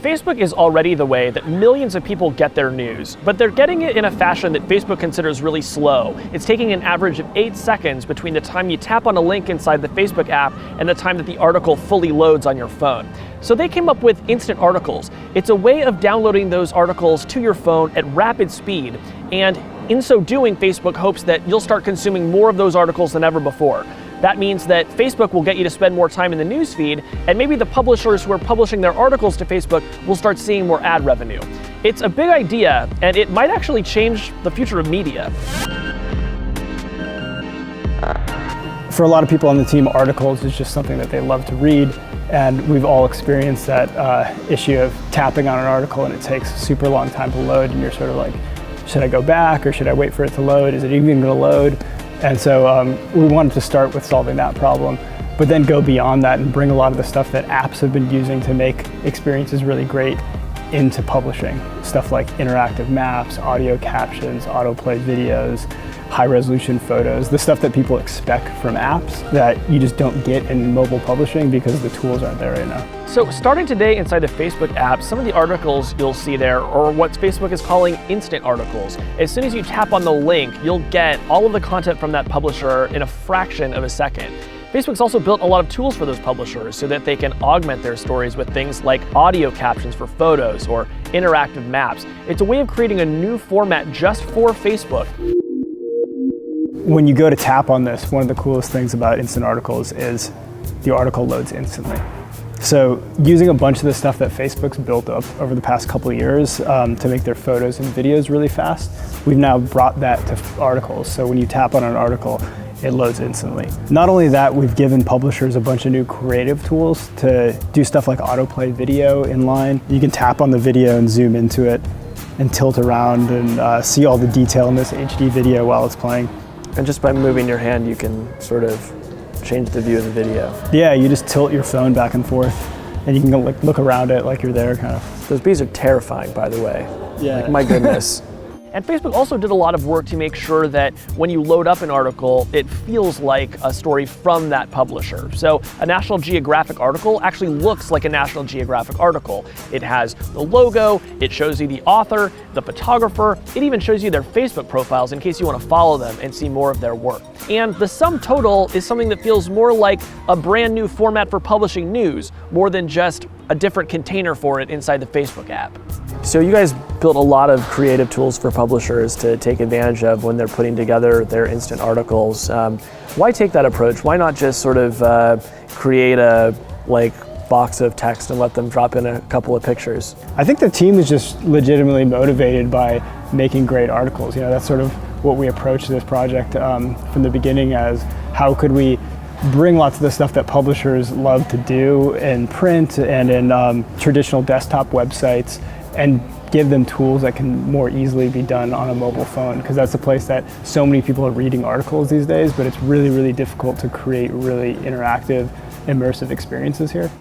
Facebook is already the way that millions of people get their news, but they're getting it in a fashion that Facebook considers really slow. It's taking an average of 8 seconds between the time you tap on a link inside the Facebook app and the time that the article fully loads on your phone. So they came up with Instant Articles. It's a way of downloading those articles to your phone at rapid speed, and in so doing, Facebook hopes that you'll start consuming more of those articles than ever before. That means that Facebook will get you to spend more time in the newsfeed, and maybe the publishers who are publishing their articles to Facebook will start seeing more ad revenue. It's a big idea, and it might actually change the future of media. For a lot of people on the team, articles is just something that they love to read, and we've all experienced that issue of tapping on an article and it takes a super long time to load, and you're sort of like, should I go back or should I wait for it to load? Is it even going to load? And so we wanted to start with solving that problem, but then go beyond that and bring a lot of the stuff that apps have been using to make experiences really great into publishing. Stuff like interactive maps, audio captions, autoplay videos, high resolution photos, the stuff that people expect from apps that you just don't get in mobile publishing because the tools aren't there right now. So starting today inside the Facebook app, some of the articles you'll see there are what Facebook is calling instant articles. As soon as you tap on the link, you'll get all of the content from that publisher in a fraction of a second. Facebook's also built a lot of tools for those publishers so that they can augment their stories with things like audio captions for photos or interactive maps. It's a way of creating a new format just for Facebook. When you go to tap on this, one of the coolest things about instant articles is the article loads instantly. So using a bunch of the stuff that Facebook's built up over the past couple of years to make their photos and videos really fast, we've now brought that to articles. So when you tap on an article, it loads instantly. Not only that, we've given publishers a bunch of new creative tools to do stuff like autoplay video inline. You can tap on the video and zoom into it and tilt around and see all the detail in this HD video while it's playing. And just by moving your hand, you can sort of change the view of the video. Yeah, you just tilt your phone back and forth and you can go, look around it like you're there, kind of. Those bees are terrifying, by the way. Yeah. Like, my goodness. And Facebook also did a lot of work to make sure that when you load up an article, it feels like a story from that publisher. So a National Geographic article actually looks like a National Geographic article. It has the logo, it shows you the author, the photographer, it even shows you their Facebook profiles in case you want to follow them and see more of their work. And the sum total is something that feels more like a brand new format for publishing news, more than just a different container for it inside the Facebook app. So you guys built a lot of creative tools for publishers to take advantage of when they're putting together their instant articles. Why take that approach? Why not just sort of create a box of text and let them drop in a couple of pictures? I think the team is just legitimately motivated by making great articles. You know, that's sort of what we approached this project from the beginning as how could we bring lots of the stuff that publishers love to do in print and in traditional desktop websites and give them tools that can more easily be done on a mobile phone, because that's a place that so many people are reading articles these days, but it's really, really difficult to create really interactive, immersive experiences here.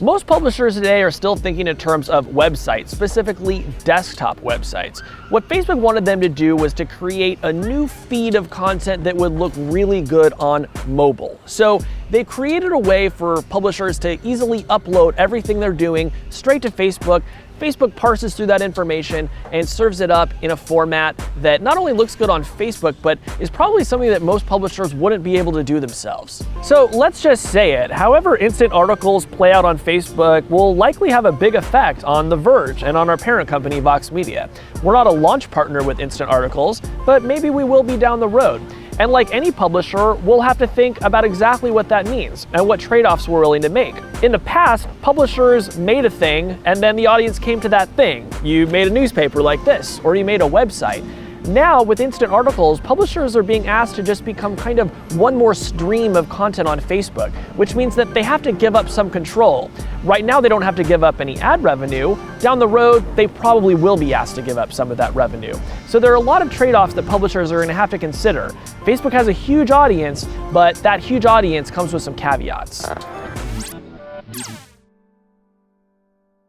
Most publishers today are still thinking in terms of websites, specifically desktop websites. What Facebook wanted them to do was to create a new feed of content that would look really good on mobile. So they created a way for publishers to easily upload everything they're doing straight to Facebook. Facebook parses through that information and serves it up in a format that not only looks good on Facebook, but is probably something that most publishers wouldn't be able to do themselves. So let's just say it, however instant articles play out on Facebook will likely have a big effect on The Verge and on our parent company, Vox Media. We're not a launch partner with instant articles, but maybe we will be down the road. And like any publisher, we'll have to think about exactly what that means and what trade-offs we're willing to make. In the past, publishers made a thing and then the audience came to that thing. You made a newspaper like this, or you made a website. Now, with instant articles, publishers are being asked to just become kind of one more stream of content on Facebook, which means that they have to give up some control. Right now, they don't have to give up any ad revenue. Down the road, they probably will be asked to give up some of that revenue. So there are a lot of trade-offs that publishers are going to have to consider. Facebook has a huge audience, but that huge audience comes with some caveats.